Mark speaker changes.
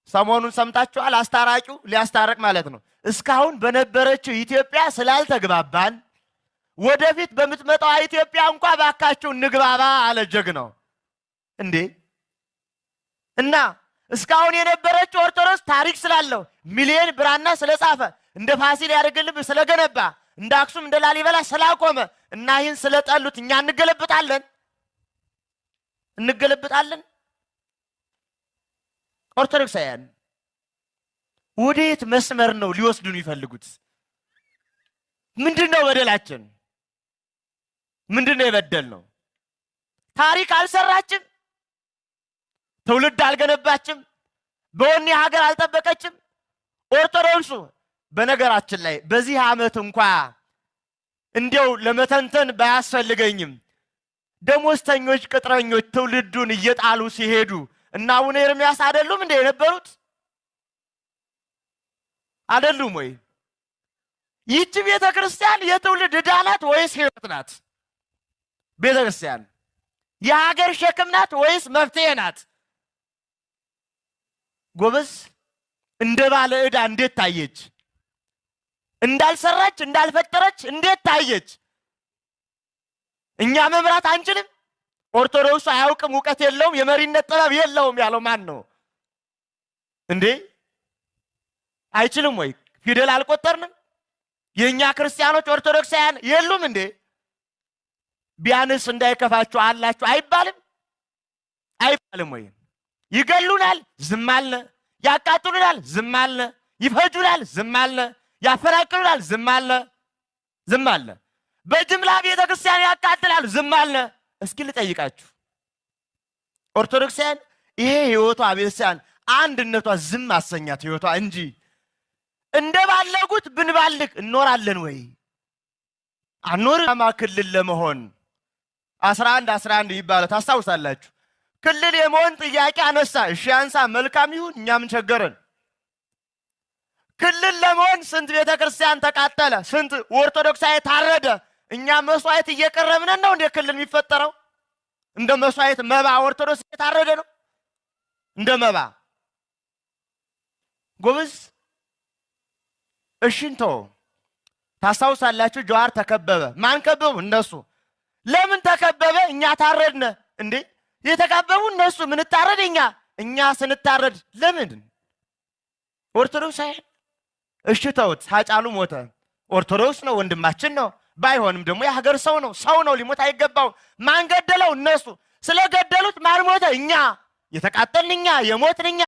Speaker 1: ሰሞኑን ሰምታችኋል። አስታራቂው ሊያስታርቅ ማለት ነው። እስካሁን በነበረችው ኢትዮጵያ ስላልተግባባን ወደፊት በምትመጣው ኢትዮጵያ እንኳን ባካችሁ እንግባባ አለ ጀግናው። እንዴ እና እስካሁን የነበረችው ኦርቶዶክስ ታሪክ ስላለው ሚሊዮን ብራና ስለጻፈ እንደ ፋሲል ያደርግልብ ስለገነባ እንደ አክሱም እንደ ላሊበላ ስላቆመ እና ይህን ስለጠሉት እኛ እንገለብጣለን። ኦርቶዶክሳውያን ወዴት መስመር ነው ሊወስዱን ይፈልጉት? ምንድነው በደላችን? ምንድነው የበደልነው? ታሪክ አልሰራችም፣ ትውልድ አልገነባችም፣ በወኔ ሀገር አልጠበቀችም። ኦርቶዶክሱ በነገራችን ላይ በዚህ ዓመት እንኳን እንዲያው ለመተንተን ባያስፈልገኝም ደሞዝተኞች ቅጥረኞች ትውልዱን እየጣሉ ሲሄዱ እና አቡነ ኤርምያስ አይደሉም እንደ የነበሩት? አይደሉም ወይ? ይህች ቤተ ክርስቲያን የትውልድ ዕዳ ናት ወይስ ሕይወት ናት? ቤተ ክርስቲያን የሀገር ሸክም ናት ወይስ መፍትሄ ናት? ጎበዝ፣ እንደ ባለ ዕዳ እንዴት ታየች? እንዳልሰራች እንዳልፈጠረች እንዴት ታየች? እኛ መምራት አንችልም? ኦርቶዶክሱ አያውቅም፣ ዕውቀት የለውም፣ የመሪነት ጥበብ የለውም ያለው ማን ነው እንዴ? አይችልም ወይ? ፊደል አልቆጠርንም? የኛ ክርስቲያኖች ኦርቶዶክሳውያን የሉም እንዴ? ቢያንስ እንዳይከፋችሁ አላችሁ አይባልም ወይ? ይገሉናል፣ ዝም አልነ። ያቃጥሉናል፣ ዝም አልነ። ይፈጁናል፣ ዝም አልነ። ያፈናቅሉናል፣ ዝም አልነ። በጅምላ ቤተ ክርስቲያን ያቃጥላል፣ ዝም አልነ። እስኪ ልጠይቃችሁ ኦርቶዶክሳውያን፣ ይሄ ህይወቷ ቤተክርስቲያን አንድነቷ ዝም አሰኛት ህይወቷ እንጂ እንደባለጉት ብንባልግ እኖራለን ወይ? አንኖርም። ክልል ለመሆን 11 ይባላል ታስታውሳላችሁ። ክልል የመሆን ጥያቄ አነሳ። እሺ አንሳ፣ መልካም ይሁን፣ እኛ ምን ቸገረን? ክልል ለመሆን ስንት ቤተ ክርስቲያን ተቃጠለ፣ ስንት ኦርቶዶክሳዊ ታረደ። እኛ መስዋዕት እየቀረብን ነው እንደ ክልል የሚፈጠረው? እንደ መስዋዕት መባ ኦርቶዶክስ እየታረደ ነው እንደ መባ። ጎበዝ እሽንቶ ታስታውሳላችሁ። ጀዋር ተከበበ። ማን ከበቡ? እነሱ። ለምን ተከበበ? እኛ ታረድነ እንዴ? የተከበቡ እነሱ፣ ምን ታረድ እኛ ስንታረድ ለምን? ኦርቶዶክስ አይደል? እሺ ተውት። ሃጫሉ ሞተ። ኦርቶዶክስ ነው፣ ወንድማችን ነው። ባይሆንም ደግሞ የሀገር ሰው ነው፣ ሊሞት አይገባው። ማን ገደለው? እነሱ። ስለገደሉት ማን ሞተ? እኛ። የተቃጠልን እኛ፣ የሞትን እኛ።